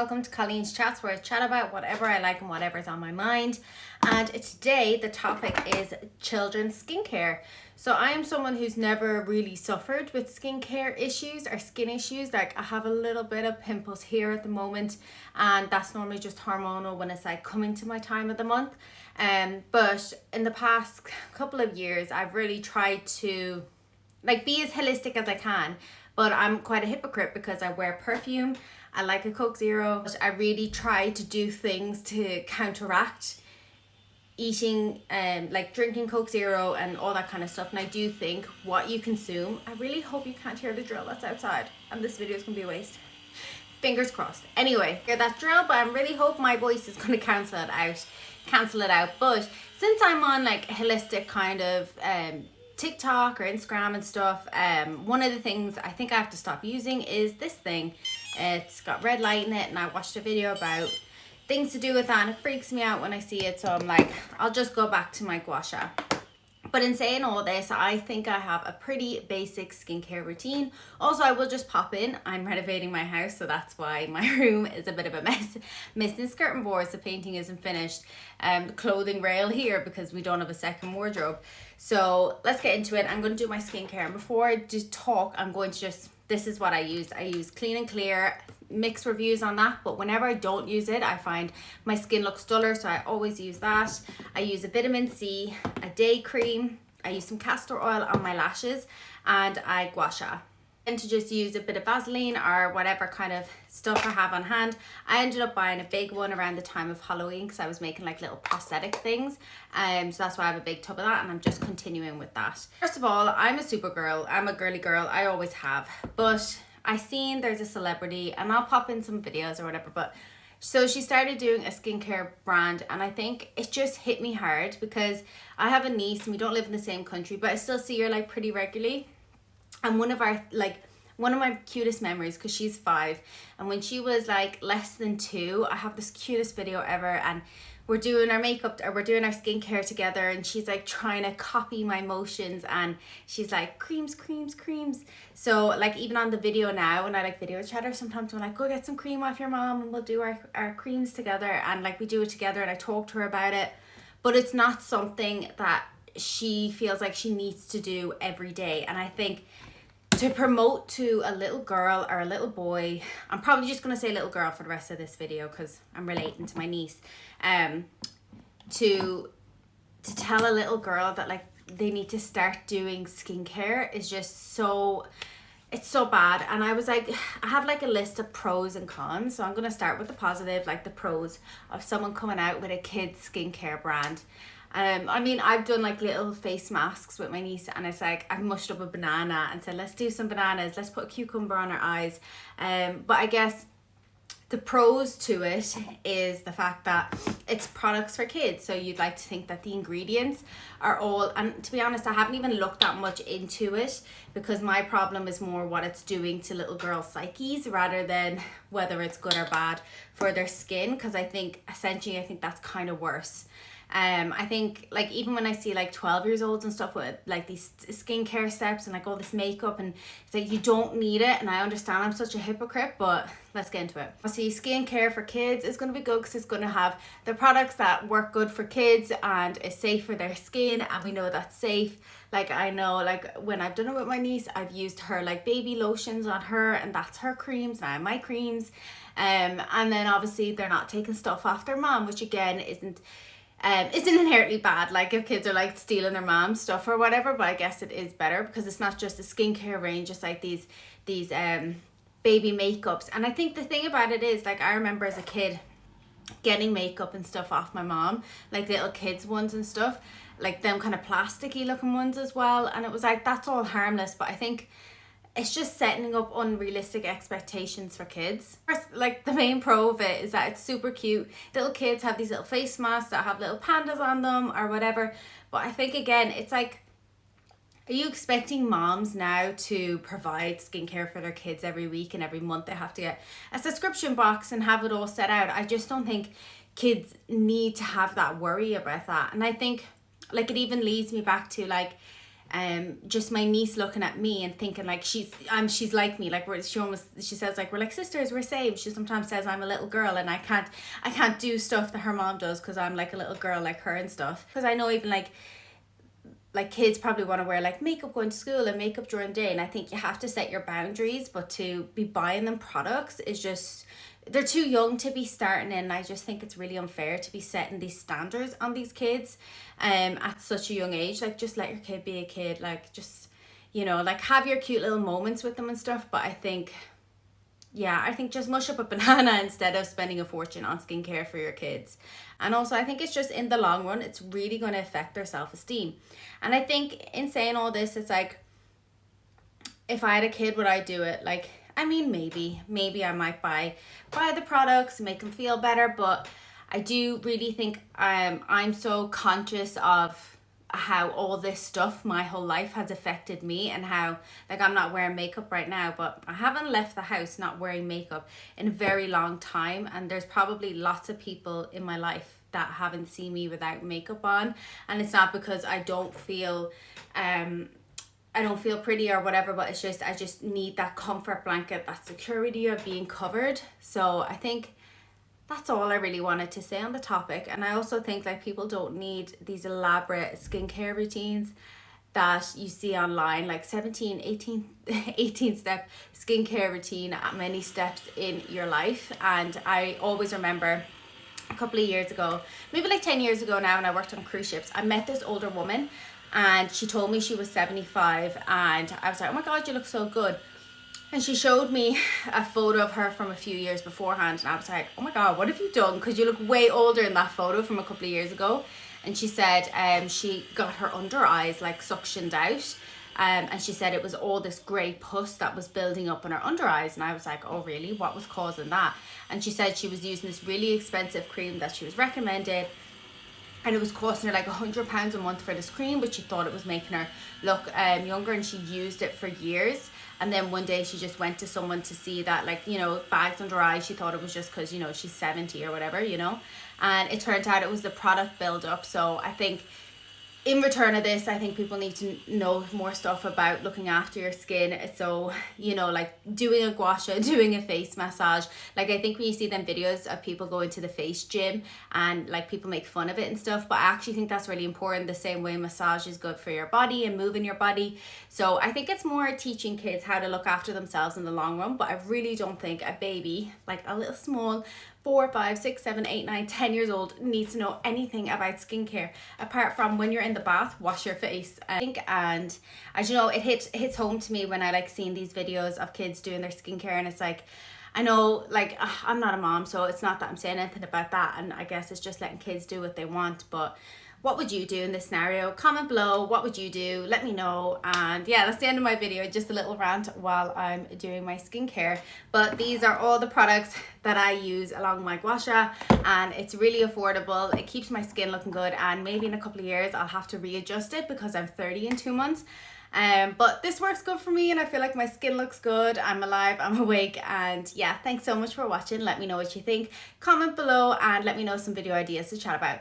Welcome to Colleen's Chats, where I chat about whatever I like and whatever's on my mind. And today the topic is children's skincare. So I am someone who's never really suffered with skincare issues or skin issues. Like I have a little bit of pimples here at the moment, and that's normally just hormonal when it's like coming to my time of the month. But in the past couple of years, I've really tried to like be as holistic as I can. But I'm quite a hypocrite because I wear perfume. I like a Coke Zero. I really try to do things to counteract eating like drinking Coke Zero and all that kind of stuff. And I do think what you consume, I really hope you can't hear the drill that's outside and this video is gonna be a waste. Fingers crossed. Anyway, hear that drill, but I really hope my voice is gonna cancel it out. But since I'm on like a holistic kind of TikTok or Instagram and stuff, one of the things I think I have to stop using is this thing. It's got red light in it, and I watched a video about things to do with that, and it freaks me out when I see it, so I'm like, I'll just go back to my gua sha. But in saying all this, I think I have a pretty basic skincare routine. Also, I will just pop in. I'm renovating my house, so that's why my room is a bit of a mess. Missing skirting boards, the painting isn't finished. The clothing rail here because we don't have a second wardrobe. So let's get into it. I'm going to do my skincare. And before I just talk, I'm going to this is what I use. I use Clean and Clear. Mixed reviews on that, but whenever I don't use it, I find my skin looks duller, so I always use that. I use a vitamin C, a day cream, I use some castor oil on my lashes, and I gua sha. And to just use a bit of Vaseline or whatever kind of stuff I have on hand. I ended up buying a big one around the time of Halloween because I was making like little prosthetic things, so that's why I have a big tub of that, and I'm just continuing with that. First of all, I'm a super girl. I'm a girly girl. I always have, but I seen there's a celebrity, and I'll pop in some videos or whatever, but so she started doing a skincare brand, and I think it just hit me hard because I have a niece and we don't live in the same country, but I still see her like pretty regularly. And one of my cutest memories, because she's 5, and when she was like less than 2, I have this cutest video ever, and we're doing our makeup, or we're doing our skincare together, and she's like trying to copy my motions, and she's like creams. So like even on the video now, when I like video chat her, sometimes I'm like, go get some cream off your mom and we'll do our creams together, and like we do it together, and I talk to her about it. But it's not something that she feels like she needs to do every day. And I think to promote to a little girl or a little boy, I'm probably just going to say little girl for the rest of this video because I'm relating to my niece, to tell a little girl that like they need to start doing skincare is just so, it's so bad. And I was like, I have like a list of pros and cons, so I'm going to start with the positive, like the pros of someone coming out with a kid's skincare brand. I mean, I've done like little face masks with my niece, and it's like I've mushed up a banana and said, let's do some bananas, let's put a cucumber on her eyes. But I guess the pros to it is the fact that it's products for kids, so you'd like to think that the ingredients are all, and to be honest, I haven't even looked that much into it because my problem is more what it's doing to little girls' psyches rather than whether it's good or bad for their skin, because I think that's kind of worse. I think like even when I see like 12 years olds and stuff with like these skincare steps and like all this makeup, and it's like you don't need it, and I understand I'm such a hypocrite, but let's get into it. See, skincare for kids is going to be good because it's going to have the products that work good for kids and is safe for their skin, and we know that's safe. Like I know like when I've done it with my niece, I've used her like baby lotions on her, and that's her creams and I have my creams, and then obviously they're not taking stuff off their mom, which again isn't inherently bad, like if kids are like stealing their mom's stuff or whatever, but I guess it is better because it's not just a skincare range, it's like these baby makeups. And I think the thing about it is like I remember as a kid getting makeup and stuff off my mom, like little kids ones and stuff, like them kind of plasticky looking ones as well, and it was like that's all harmless, but I think it's just setting up unrealistic expectations for kids. Like the main pro of it is that it's super cute. Little kids have these little face masks that have little pandas on them or whatever. But I think again, it's like, are you expecting moms now to provide skincare for their kids every week, and every month they have to get a subscription box and have it all set out? I just don't think kids need to have that worry about that. And I think like it even leads me back to like just my niece looking at me and thinking like she's like me, like she says like we're like sisters, we're saved. She sometimes says I'm a little girl and I can't do stuff that her mom does because I'm like a little girl like her and stuff. Because I know even like kids probably want to wear like makeup going to school and makeup during the day, and I think you have to set your boundaries, but to be buying them products is just, they're too young to be starting in. I just think it's really unfair to be setting these standards on these kids at such a young age. Like, just let your kid be a kid, like just, you know, like have your cute little moments with them and stuff. But I think just mush up a banana instead of spending a fortune on skincare for your kids. And also I think it's just, in the long run, it's really going to affect their self-esteem. And I think in saying all this, it's like, if I had a kid, would I do it? Like, I mean, maybe I might buy the products, make them feel better, but I do really think I'm so conscious of how all this stuff my whole life has affected me, and how, like, I'm not wearing makeup right now, but I haven't left the house not wearing makeup in a very long time, and there's probably lots of people in my life that haven't seen me without makeup on, and it's not because I don't feel pretty or whatever, but it's just, I just need that comfort blanket, that security of being covered. So I think that's all I really wanted to say on the topic. And I also think like people don't need these elaborate skincare routines that you see online, like 18 step skincare routine at many steps in your life. And I always remember a couple of years ago, maybe like 10 years ago now, when I worked on cruise ships, I met this older woman and she told me she was 75, and I was like, oh my God, you look so good. And she showed me a photo of her from a few years beforehand, and I was like, oh my God, what have you done? Because you look way older in that photo from a couple of years ago. And she said she got her under eyes like suctioned out. And she said it was all this grey pus that was building up in her under eyes. And I was like, oh really? What was causing that? And she said she was using this really expensive cream that she was recommended, and it was costing her like £100 a month for this cream, but she thought it was making her look younger, and she used it for years. And then one day she just went to someone to see that, like, you know, bags under her eyes. She thought it was just because, you know, she's 70 or whatever, you know. And it turned out it was the product buildup. So I think in return of this, I think people need to know more stuff about looking after your skin. So, you know, like doing a gua sha, doing a face massage. Like, I think when you see them videos of people going to the face gym and like people make fun of it and stuff, but I actually think that's really important, the same way massage is good for your body and moving your body. So I think it's more teaching kids how to look after themselves in the long run. But I really don't think a baby, like a little small 4, 5, 6, 7, 8, 9, 10 years old, needs to know anything about skincare apart from when you're in the bath, wash your face. I think, and as you know, it hits home to me when I like seeing these videos of kids doing their skincare, and it's like, I know, like, I'm not a mom, so it's not that I'm saying anything about that, and I guess it's just letting kids do what they want. But what would you do in this scenario? Comment below, what would you do? Let me know. And yeah, that's the end of my video, just a little rant while I'm doing my skincare. But these are all the products that I use along my gua sha, and it's really affordable. It keeps my skin looking good, and maybe in a couple of years I'll have to readjust it because I'm 30 in 2 months. But this works good for me, and I feel like my skin looks good. I'm alive, I'm awake, and yeah, thanks so much for watching. Let me know what you think. Comment below and let me know some video ideas to chat about.